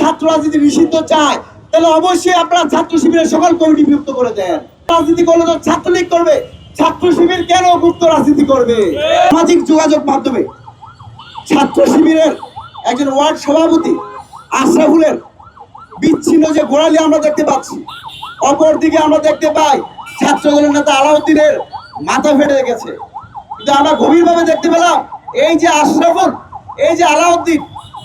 ছাত্র রাজনীতি নিষিদ্ধ চায়, তাহলে অবশ্যই আপনারা ছাত্র শিবিরের সকল কমিটি বিভক্ত করে দেন। রাজনীতি করলে তো ছাত্রলীগ করবে, ছাত্র শিবির কেন গুপ্ত রাজনীতি করবে? সামাজিক যোগাযোগ মাধ্যমে ছাত্র শিবিরের একজন ওয়ার্ড সভাপতি আশরাফুলের বিচ্ছিন্ন যে গোড়ালি আমরা দেখতে পাচ্ছি, অপরদিকে আমরা দেখতে পাই ছাত্রদলের নেতা আলাউদ্দিনের মাথা ফেটে গেছে। কিন্তু আমরা গভীরভাবে দেখতে পেলাম এই যে আশরাফুল, এই যে আলাউদ্দিন,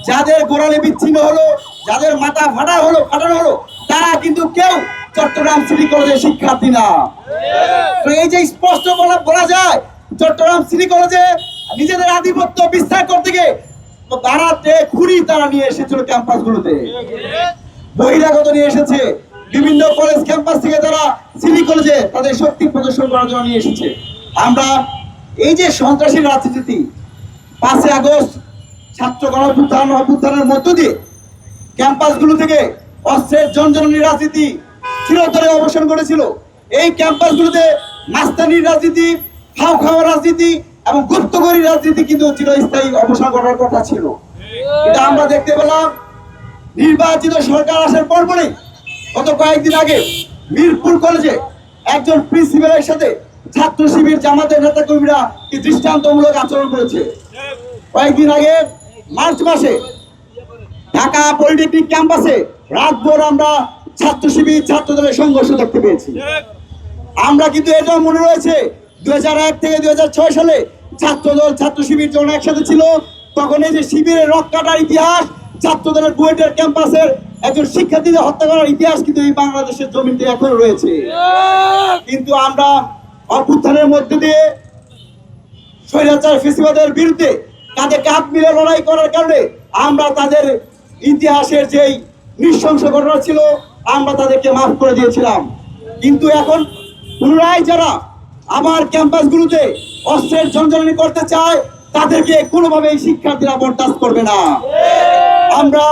যাদের গোড়ালি বিচ্ছিন্ন হলো, যাদের মাথা ফাটানো হলো, তারা কিন্তু কেউ চট্টগ্রাম সিটি কলেজের শিক্ষার্থী না। তো এই যে স্পষ্ট বলা যায় চট্টগ্রাম সিটি কলেজে নিজেদের আধিপত্য বিস্তার করতে গিয়ে বাড়াতে খুঁড়ি তারা নিয়ে এসেছিল ক্যাম্পাসগুলোতে, বহিরাগত নিয়ে এসেছে, বিভিন্ন কলেজ ক্যাম্পাস থেকে তারা সিটি কলেজে তাদের শক্তি প্রদর্শন করার জন্য নিয়ে এসেছে। আমরা এই যে সন্ত্রাসী রাজনীতি 5 আগস্ট ছাত্র গণঅভ্যুত্থানের মধ্য দিয়ে ক্যাম্পাসগুলো থেকে অস্ত্রের জনজননী রাজনীতি চিরতরে অবসান করেছিল। এই ক্যাম্পাসগুলোতে মাস্তানির রাজনীতি, খাওয়া রাজনীতি এবং গুপ্তগরি রাজনীতি কিন্তু চিরস্থায়ী অবসান করার কথা ছিল। কিন্তু আমরা দেখতে পেলাম নির্বাচিত সরকার আসার পরপরই গত কয়েকদিন আগে মিরপুর কলেজে একজন প্রিন্সিপালের সাথে ছাত্র শিবির জামাতের নেতা কর্মীরা কি দৃষ্টান্তমূলক আচরণ করেছে। কয়েকদিন আগে মার্চ মাসে ঢাকা পলিটেকনিক ক্যাম্পাসে রাতভর আমরা ছাত্র শিবির ছাত্রদলের সংঘর্ষ দেখতে পেয়েছি। আমরা কিন্তু এটাও মনে রয়েছে 2001 থেকে 2006 সালে ছাত্রদল ছাত্র শিবির যখন একসাথে ছিল, তখন এই যে শিবিরের রক কাটার ইতিহাস, ছাত্রদলের বুয়েটের ক্যাম্পাসের একজন শিক্ষার্থীদের হত্যা করার ইতিহাস কিন্তু এই বাংলাদেশের জমিতে এখনো রয়েছে। কিন্তু আমরা অভ্যুত্থানের মধ্যে দিয়ে স্বৈরাচার ফ্যাসিবাদের বিরুদ্ধে তাদের কাঁধ মিলে লড়াই করার কারণে আমরা তাদের ইতিহাসের যেই নৃশংস ঘটনা ছিল আমরা তাদেরকে মাফ করে দিয়েছিলাম। কিন্তু এখন পুনরায় যারা আবার ক্যাম্পাসগুলোতে অস্ত্রের জনজননী করতে চায় তাদেরকে কোনোভাবেই শিক্ষার্থীরা বরদাস্ত করবে না। আমরা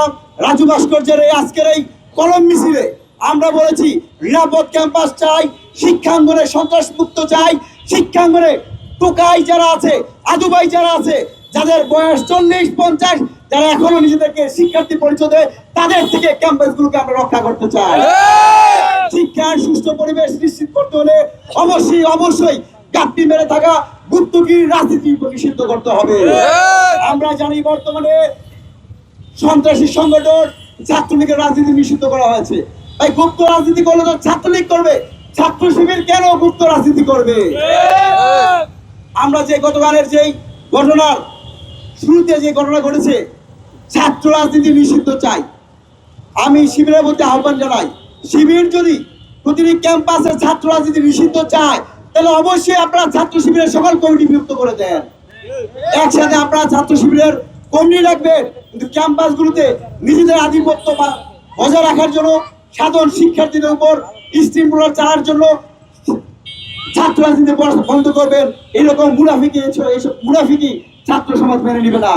রাজু ভাস্কর্যের আজকের এই কলম মিছিলে আমরা বলেছি নিরাপদ ক্যাম্পাস চাই, শিক্ষাঙ্গনে সন্ত্রাস মুক্ত চাই, শিক্ষাঙ্গনে টোকাই যারা আছে, আদুবাই যারা আছে, যাদের বয়স 40-50, যারা এখনো নিজেদেরকে শিক্ষার্থী পরিচয় দেয়, তাদের থেকে ক্যাম্পাসগুলোকে আমরা রক্ষা করতে চাই। শিক্ষার সুষ্ঠু পরিবেশ নিশ্চিত করতে হলে অবশ্যই গাপ্পি মেরে থাকা গুপ্তগিরি রাজনীতি নিষিদ্ধ করতে হবে। আমরা জানি বর্তমানে সন্ত্রাসী সংগঠন ছাত্রলীগের রাজনীতি নিষিদ্ধ করা হয়েছে। তাই গুপ্ত রাজনীতি করলে তো ছাত্রলীগ করবে, ছাত্র শিবির কেন গুপ্ত রাজনীতি করবে? আমরা যে গতকালের যেই ঘটনার শুরুতে যে ঘটনা ঘটেছে, ছাত্র রাজনীতি নিষিদ্ধ চাই। আমি শিবিরের মধ্যে আহ্বান জানাই, শিবির যদি প্রতিটি ক্যাম্পাসে ছাত্র রাজনীতি নিষিদ্ধ চায়, তাহলে অবশ্যই আপনারা ছাত্র শিবিরের সকল কমিটি বিভক্ত করে দেন। একসাথে আপনারা ছাত্র শিবিরের কমিটি রাখবেন, কিন্তু ক্যাম্পাসগুলোতে নিজেদের আধিপত্য বজায় রাখার জন্য, সাধারণ শিক্ষার্থীদের উপর স্টিম রোলার চালার জন্য ছাত্র রাজনীতি বন্ধ করবেন। এরকম মুনাফিকি ছাত্র সমাজ মেনে নিবে না।